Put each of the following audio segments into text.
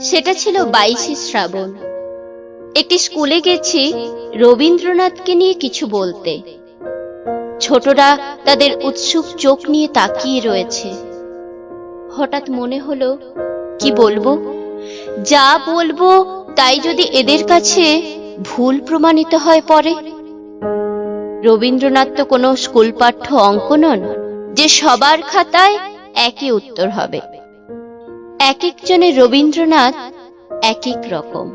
সেটা ছিল 22শে শ্রাবণ। একটি স্কুলে গেছি রবীন্দ্রনাথকে নিয়ে কিছু বলতে। ছোটরা তাদের উৎসুক চোখ নিয়ে তাকিয়ে রয়েছে। হঠাৎ মনে হলো, কি বলবো? যা বলবো তাই যদি এদের কাছে ভুল প্রমাণিত হয় পরে। রবীন্দ্রনাথ তো কোনো স্কুল পাঠ্য অঙ্ক নন যে সবার খাতায় একই উত্তর হবে। এক একজনের রবীন্দ্রনাথ এক এক রকম।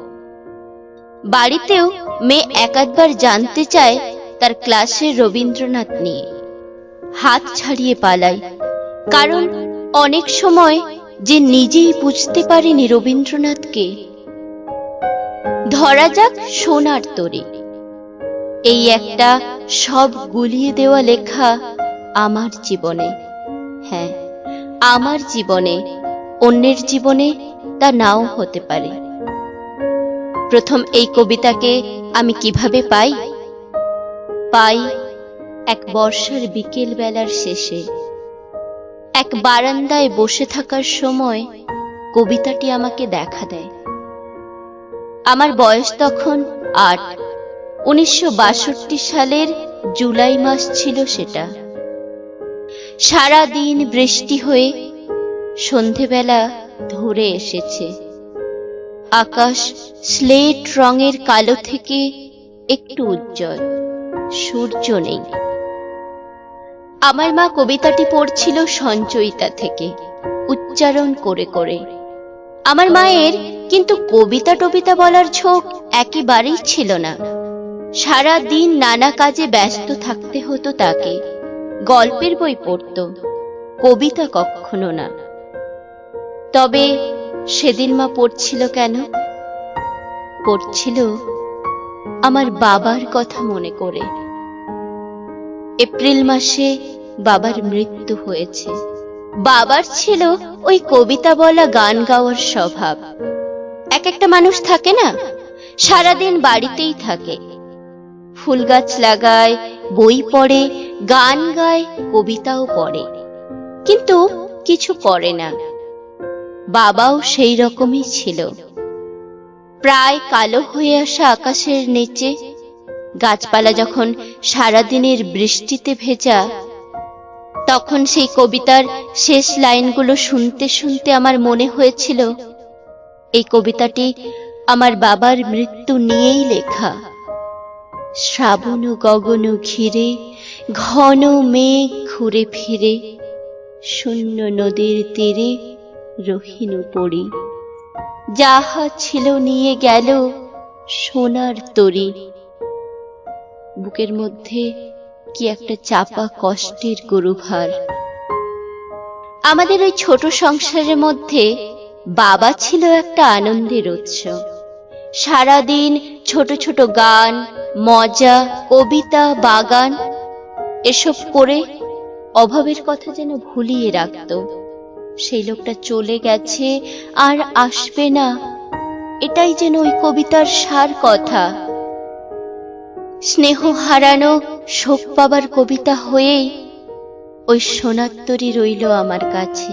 বাড়িতেও মেয়ে একাধবার জানতে চায় তার ক্লাসের রবীন্দ্রনাথ নিয়ে। হাত ছাড়িয়ে পালাই, কারণ অনেক সময় যে নিজেই বুঝতে পারিনি রবীন্দ্রনাথকে। ধরা যাক সোনার তরী, এই একটা সব গুলিয়ে দেওয়া লেখা আমার জীবনে। হ্যাঁ, আমার জীবনে, অন্যের জীবনে তা নাও হতে পারে। প্রথম এই কবিতাকে আমি কিভাবে পাই? এক বর্ষার বিকেল বেলার শেষে, এক বারান্দায় বসে থাকার সময় কবিতাটি আমাকে দেখা দেয়। আমার বয়স তখন 8। 1962 সালের জুলাই মাস ছিল সেটা। সারা দিন বৃষ্টি হয়ে সন্ধেবেলা ধরে এসেছে। আকাশ স্লেট রঙের কালো থেকে একটু উজ্জ্বল, সূর্য নেই। আমার মা কবিতাটি পড়ছিল সঞ্চয়িতা থেকে, উচ্চারণ করে করে। আমার মায়ের কিন্তু কবিতা টবিতা বলার ঝোঁক একেবারেই ছিল না। সারা দিন নানা কাজে ব্যস্ত থাকতে হতো তাকে। গল্পের বই পড়তো, কবিতা কখনো না। তবে সেদিন মা পড়ছিল কেন? পড়ছিল আমার বাবার কথা মনে করে। এপ্রিল মাসে বাবার মৃত্যু হয়েছে। বাবার ছিল ওই কবিতা বলা, গান গাওয়ার স্বভাব। এক একটা মানুষ থাকে না, সারাদিন বাড়িতেই থাকে, ফুল গাছ লাগায়, বই পড়ে, গান গায়, কবিতাও পড়ে, কিন্তু কিছু করে না। বাবাও সেই রকমই ছিল। প্রায় কালো হয়ে আসা আকাশের নিচে গাছপালা যখন সারাদিনের বৃষ্টিতে ভেজা, তখন সেই কবিতার শেষ লাইনগুলো শুনতে শুনতে আমার মনে হয়েছিল এই কবিতাটি আমার বাবার মৃত্যু নিয়েই লেখা। শ্রাবণ গগন ঘিরে ঘন মেঘ ঘুরে ফিরে, শূন্য নদীর তীরে রহিনু পড়ি, যাহা ছিল নিয়ে গেল সোনার তরী। বুকের মধ্যে কি একটা চাপা কষ্টের গুরুভার। আমাদের ওই ছোট সংসারের মধ্যে বাবা ছিল একটা আনন্দের উৎস। সারাদিন ছোট ছোট গান, মজা, কবিতা, বাগান এসব করে অভাবের কথা যেন ভুলিয়ে রাখত। সেই লোকটা চলে গেছে, আর আসবে না, এটাই যেন ওই কবিতার সার কথা। স্নেহ হারানো, শোক পাবার কবিতা হয়েই ওই সোনার তরী রইল আমার কাছে।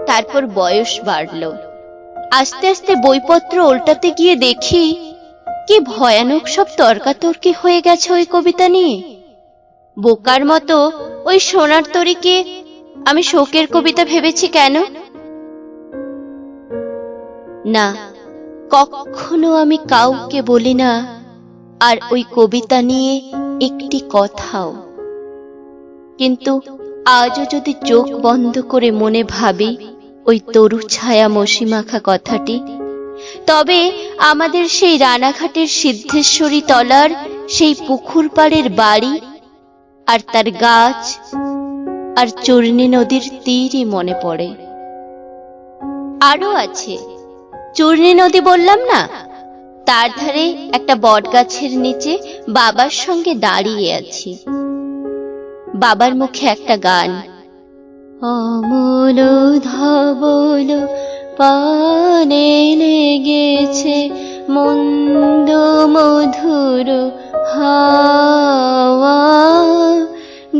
তারপর বয়স বাড়ল। আস্তে আস্তে বইপত্র উল্টাতে গিয়ে দেখি কি ভয়ানক সব তর্কাতর্কি হয়ে গেছে ওই কবিতা নিয়ে। বোকার মতো ওই সোনার তরীকে আমি শোকের কবিতা ভেবেছি কেন? না, কখনো আমি কাউকে বলি না আর ওই কবিতা নিয়ে একটি কথাও। কিন্তু আজও যদি চোখ বন্ধ করে মনে ভাবি ওই তরু ছায়া মসিমাখা কথাটি, তবে আমাদের সেই রানাঘাটের সিদ্ধেশ্বরী তলার সেই পুকুর পাড়ের বাড়ি আর তার গাছ আর চূর্ণী নদীর তীরই মনে পড়ে। আরো আছে, চূর্ণী নদী বললাম না, তার ধারে একটা বট গাছের নিচে বাবার সঙ্গে দাঁড়িয়ে আছি। বাবার মুখে একটা গান, অমল ধবল পানে লেগেছে মন্দ মধুর হাওয়া,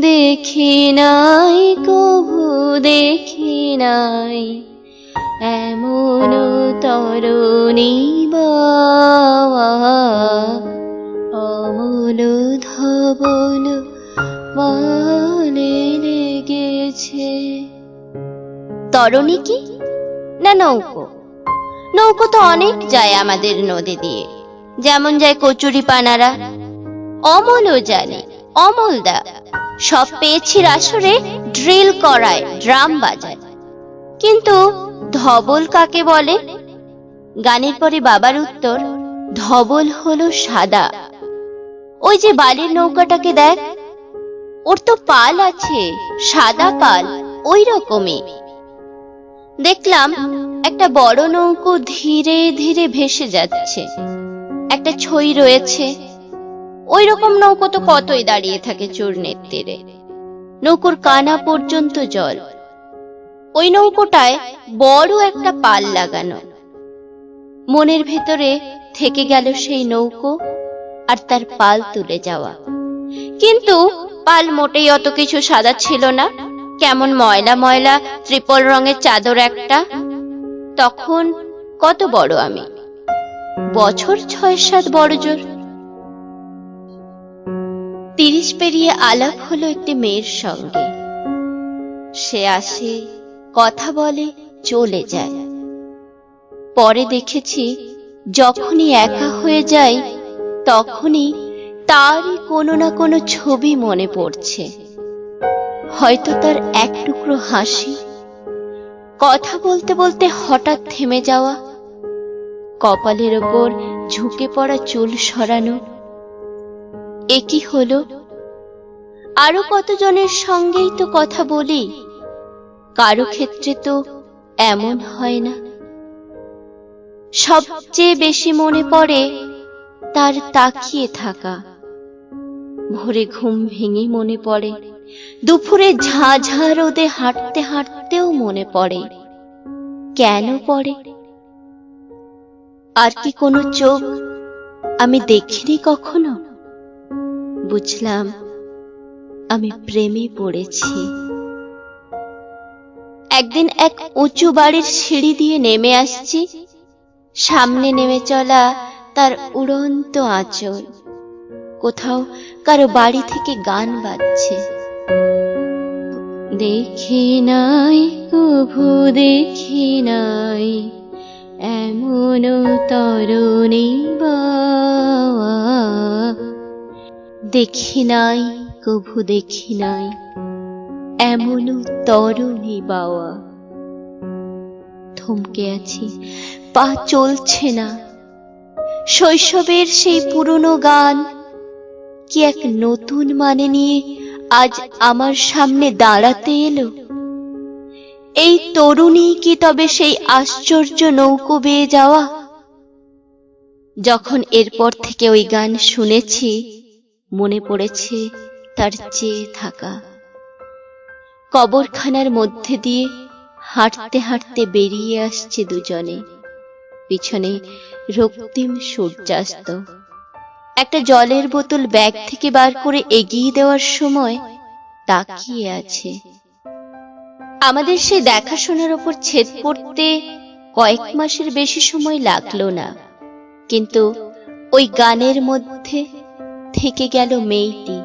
দেখি নাই কভু দেখি নাই এমন তরুণী বাওয়া, অমল ধবল পালে লেগেছে। তরুণী কি না নৌকো? নৌকো তো অনেক যায় আমাদের নদী দিয়ে, যেমন যায় কচুরি পানারা। অমলও জানে, অমলদা সব পেয়েছি আসরে ড্রিল করায়, ড্রাম বাজায়। কিন্তু ধবল কাকে বলে? গানের পরে বাবার উত্তর, ধবল হলো সাদা। ওই যে বালির নৌকাটাকে দেখ, ওর তো পাল আছে, সাদা পাল, ওই রকমই। দেখলাম একটা বড় নৌকো ধীরে ধীরে ভেসে যাচ্ছে, একটা ছই রয়েছে। ওই রকম নৌকো তো কতই দাঁড়িয়ে থাকে চূর্ণের তীরে, নৌকোর কানা পর্যন্ত জল। ওই নৌকোটায় বড় একটা পাল লাগানো। মনের ভেতরে থেকে গেল সেই নৌকো আর তার পাল তুলে যাওয়া। কিন্তু পাল মোটেই অত কিছু সাদা ছিল না, কেমন ময়লা ময়লা ত্রিপল রঙের চাদর একটা। তখন কত বড় আমি, বছর 6-7 বড় জোর। 30 পেরিয়ে আলাপ হলো একটি মেয়ের সঙ্গে। সে আসে, কথা বলে, চলে যায়। পরে দেখেছি যখনই একা হয়ে যাই তখনই তারই কোনো না কোনো ছবি মনে পড়ছে। হয়তো তার এক টুকরো হাসি, কথা বলতে বলতে হঠাৎ থেমে যাওয়া, কপালের ওপর ঝুঁকে পড়া চুল সরানো। একই হলো। আরো কতজনের সঙ্গেই তো কথা বলি, কারো ক্ষেত্রে তো এমন হয় না। সবচেয়ে বেশি মনে পড়ে তার তাকিয়ে থাকা। ভোরে ঘুম ভেঙে মনে পড়ে, দুপুরে ঝাঁঝা রোদে হাঁটতে হাঁটতেও মনে পড়ে। কেন পড়ে? আর কি কোনো চোখ আমি দেখিনি কখনো? বুঝলাম আমি প্রেমে পড়েছি। একদিন এক উঁচু বাড়ির সিঁড়ি দিয়ে নেমে আসছি, সামনে নেমে চলা তার উড়ন্ত আঁচল। কোথাও কারো বাড়ি থেকে গান বাজছে। দেখি নাই কভু দেখি নাই এমন তরুণী বাওয়া, দেখি নাই কভু দেখি নাই এমন তরুণী বাওয়া। থমকে আছি, পা চলছে না। শৈশবের সেই পুরনো গান কি এক নতুন মানে নিয়ে আজ আমার সামনে দাঁড়াতে এলো? এই তরুণী কি তবে সেই আশ্চর্য নৌকো বেয়ে যাওয়া? যখন এরপর থেকে ওই গান শুনেছি, মনে পড়েছে তার চেয়ে থাকা। কবরখানার মধ্যে দিয়ে হাঁটতে হাঁটতে বেরিয়ে আসছে দুজনে, পিছনে রক্তিম সূর্যাস্ত। একটা জলের বোতল ব্যাগ থেকে বার করে এগিয়ে দেওয়ার সময় তাকিয়ে আছে। আমাদের সে দেখাশোনার উপর ছেদ পড়তে কয়েক মাসের বেশি সময় লাগলো না, কিন্তু ওই গানের মধ্যে থেকে গেল মেয়েটি।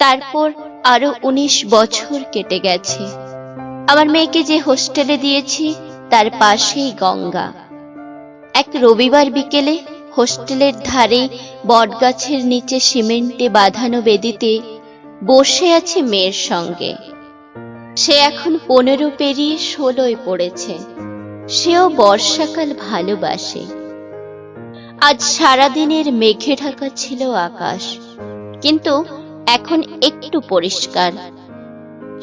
তারপর আরো 19 বছর কেটে গেছে। আমার মেয়েকে যে হোস্টেলে দিয়েছি তার পাশেই গঙ্গা। এক রবিবার বিকেলে হোস্টেলের ধারে বটগাছের নিচে সিমেন্টে বাঁধানো বেদিতে বসে আছে মেয়ের সঙ্গে। সে এখন 15 পেরিয়ে 16 পড়েছে। সেও বর্ষাকাল ভালোবাসে। আজ সারাদিনের মেঘে ঢাকা ছিল আকাশ, কিন্তু এখন একটু পরিষ্কার।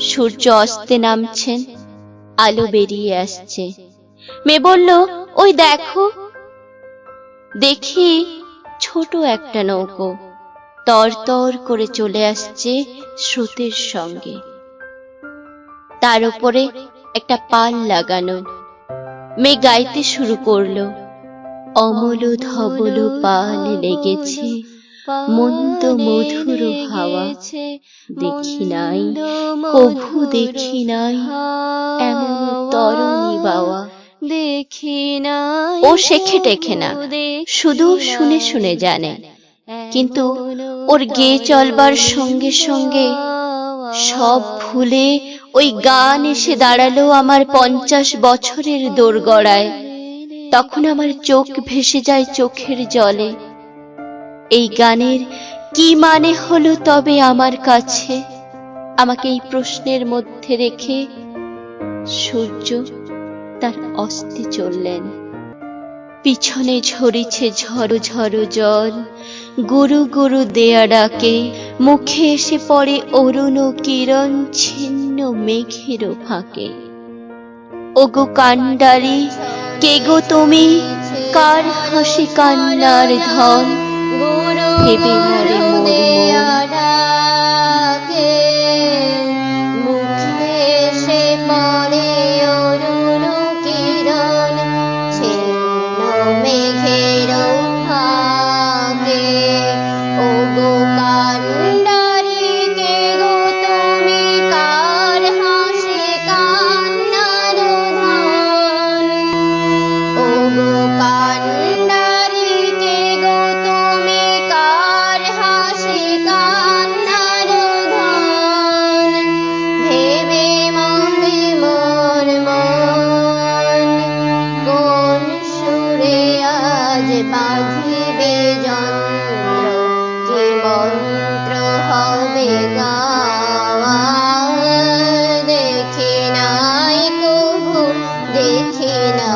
সূর্য অস্তে নামছেন, আলো বেরিয়ে আসছে। মেয়ে বলল, ওই দেখো। দেখি ছোট একটা নৌকো তরতর করে চলে আসছে স্রোতের সঙ্গে। তার উপরে একটা পাল লাগানো। মেয়ে গাইতে শুরু করলো, অমল ধবল পাল লেগেছে, মন্দ মধুর হাওয়া, দেখি নাই কভু দেখি নাই এমন তরুণী বাওয়া। দেখি না। ও শেখে টেখে না, শুধু শুনে শুনে জানে। কিন্তু ওর গেয়ে চলবার সঙ্গে সঙ্গে সব ভুলে ওই গান এসে দাঁড়ালো আমার 50 বছরের দোরগড়ায়। তখন আমার চোখ ভেসে যায় চোখের জলে। এই গানের কি মানে হলো তবে আমার কাছে? আমাকে এই প্রশ্নের মধ্যে রেখে সূর্য তার অস্তে চললেন। পিছনে ঝরিছে ঝড়ো ঝড়ো জল, গুরু গুরু দেয়া ডাকে, মুখে এসে পড়ে অরুণ কিরণ ছিন্ন মেঘের ফাঁকে। ওগো কান্ডারি, কে গো তুমি? কার হাসি কান্নার ধন? ভেবে মরে মোর মন। মুখে এসে পড়ে অরুণ কিরণ ছিন্ন মেঘের ফাঁকে। ওগো কান্ডারি, কে গো তুমি? কার হাসি কান্নার ধন? ওগো কান্ডারি, কে গো তুমি? কার হাসি কান্নার ধন? ভেবে মরে মোর মন। কোন সুরে আজ বাঁধিবে যন্ত্র, যে মন্ত্র হবে গাওয়া? দেখি নাই কভু, দেখি না